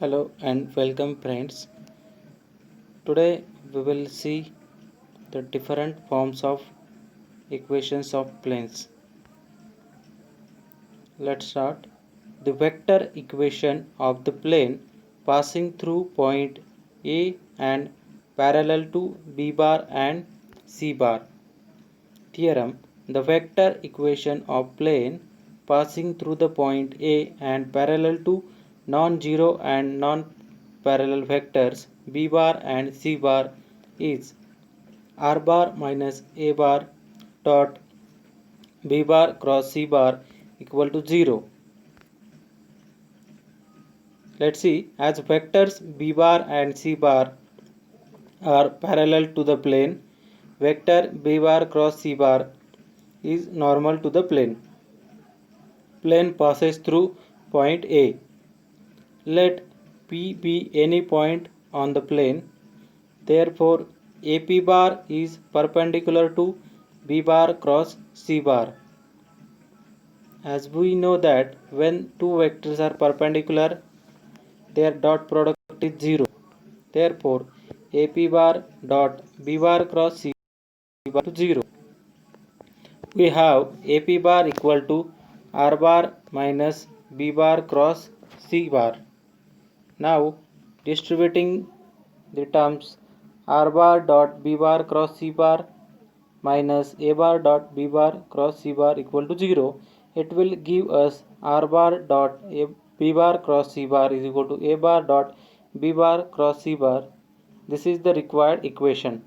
Hello and welcome friends. Today we will see the different forms of equations of planes. Let's start. The vector equation of the plane passing through point A and parallel to B bar and C bar. Theorem. The vector equation of plane passing through the point A and parallel to non-zero and non-parallel vectors B bar and C bar is R bar minus A bar dot B bar cross C bar equal to 0. Let's see, as vectors B bar and C bar are parallel to the plane, vector B bar cross C bar is normal to the plane. Plane passes through point A. Let P be any point on the plane. Therefore, AP bar is perpendicular to B bar cross C bar. As we know that when two vectors are perpendicular, their dot product is 0. Therefore, AP bar dot B bar cross C bar to 0. We have AP bar equal to R bar minus B bar cross C bar. Now, distributing the terms R bar dot B bar cross C bar minus A bar dot B bar cross C bar equal to 0, it will give us R bar dot B bar cross C bar is equal to A bar dot B bar cross C bar. This is the required equation.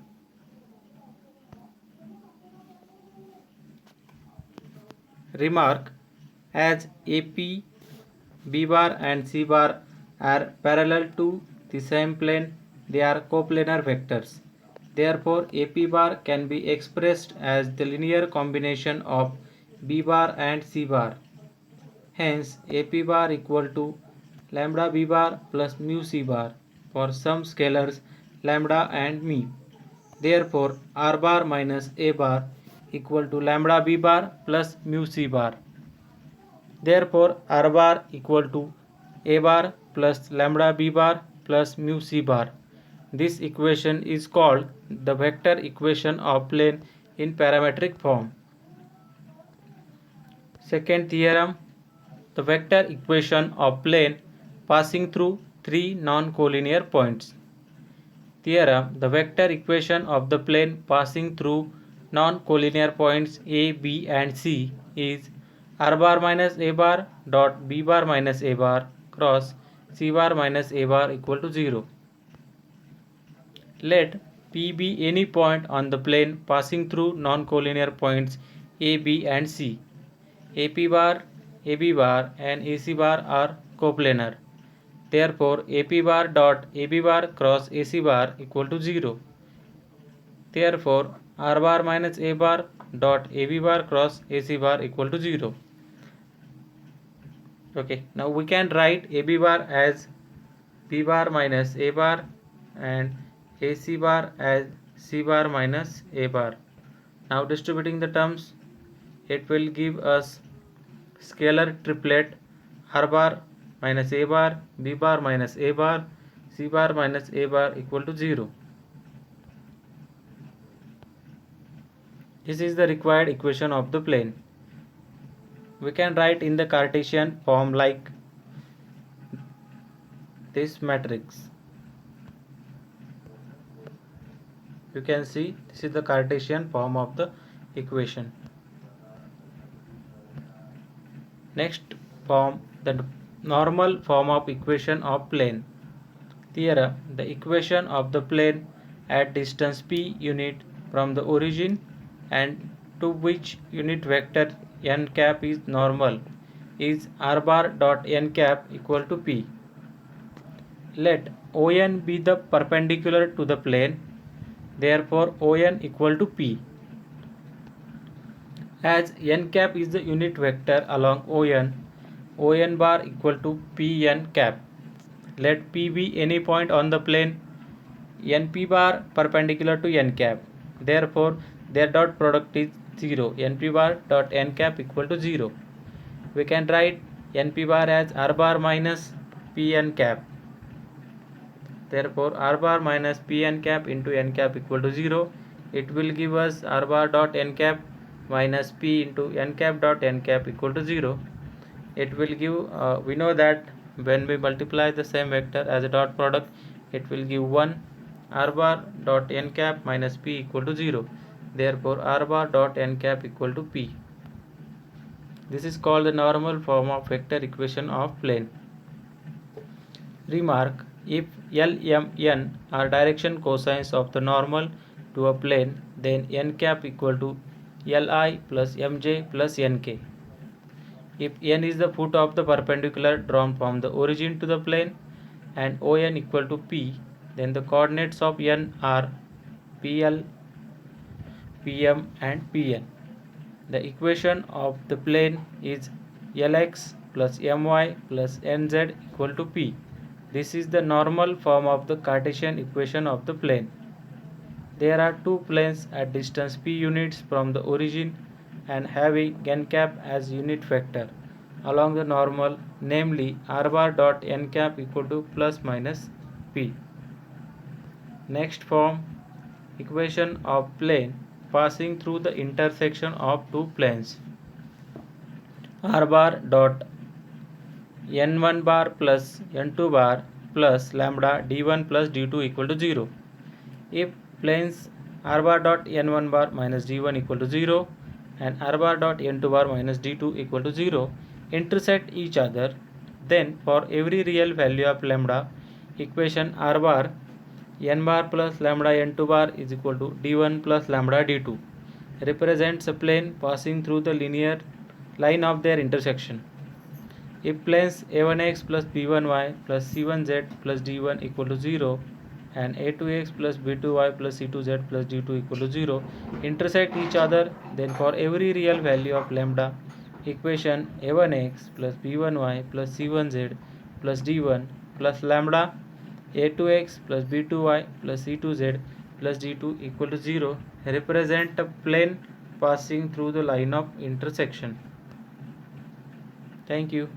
Remark, as AP, B bar and C bar are parallel to the same plane, they are coplanar vectors. Therefore, AP bar can be expressed as the linear combination of B bar and C bar. Hence, AP bar equal to lambda B bar plus mu C bar for some scalars lambda and mu. Therefore, R bar minus A bar equal to lambda B bar plus mu C bar. Therefore, R bar equal to A bar plus lambda B bar plus mu C bar. This equation is called the vector equation of plane in parametric form. Second theorem, the vector equation of plane passing through three non-collinear points. Theorem, the vector equation of the plane passing through non-collinear points A, B and C is R bar minus A bar dot B bar minus A bar cross C bar minus A bar equal to 0. Let P be any point on the plane passing through non-collinear points A, B and C. AP bar, AB bar and AC bar are coplanar. Therefore, AP bar dot AB bar cross AC bar equal to 0. Therefore, R bar minus A bar dot AB bar cross AC bar equal to 0. Okay, now we can write AB bar as B bar minus A bar and AC bar as C bar minus A bar. Now distributing the terms, it will give us scalar triplet R bar minus A bar, B bar minus A bar, C bar minus A bar equal to 0. This is the required equation of the plane. We can write in the Cartesian form like this matrix. You can see this is the Cartesian form of the equation. Next form, the normal form of equation of plane. Theorem, the equation of the plane at distance p unit from the origin and to which unit vector n cap is normal is R bar dot n cap equal to p. Let ON be the perpendicular to the plane, therefore ON equal to p. As n cap is the unit vector along ON bar equal to Pn cap. Let P be any point on the plane NP bar perpendicular to n cap. Therefore, their dot product is 0. NP bar dot n cap equal to 0. We can write NP bar as R bar minus Pn cap. Therefore r bar minus p n cap into n cap equal to 0. It will give us r bar dot n cap minus p into n cap dot n cap equal to 0. It will give, we know that when we multiply the same vector as a dot product, it will give 1. R bar dot n cap minus p equal to 0. Therefore r bar dot n cap equal to p. This is called the normal form of vector equation of plane. Remark: if L, M, N are direction cosines of the normal to a plane, then n cap equal to Li plus Mj plus Nk. If n is the foot of the perpendicular drawn from the origin to the plane and On equal to p, then the coordinates of n are Pl, Pm and Pn. The equation of the plane is Lx plus My plus Nz equal to p. This is the normal form of the Cartesian equation of the plane. There are two planes at distance p units from the origin and having n cap as unit vector along the normal, namely r bar dot n cap equal to plus minus p. Next form, equation of plane passing through the intersection of two planes. R bar dot n1 bar plus n2 bar plus lambda d1 plus d2 equal to 0. If planes r bar dot n1 bar minus d1 equal to 0 and r bar dot n2 bar minus d2 equal to 0 intersect each other, then for every real value of lambda, equation r bar n bar plus lambda n2 bar is equal to d1 plus lambda d2 represents a plane passing through the linear line of their intersection. If planes a1x plus b1y plus c1z plus d1 equal to 0 and a2x plus b2y plus c2z plus d2 equal to 0 intersect each other, then for every real value of lambda, equation a1x plus b1y plus c1z plus d1 plus lambda a2x plus b2y plus c2z plus d2 equal to 0 represent a plane passing through the line of intersection. Thank you.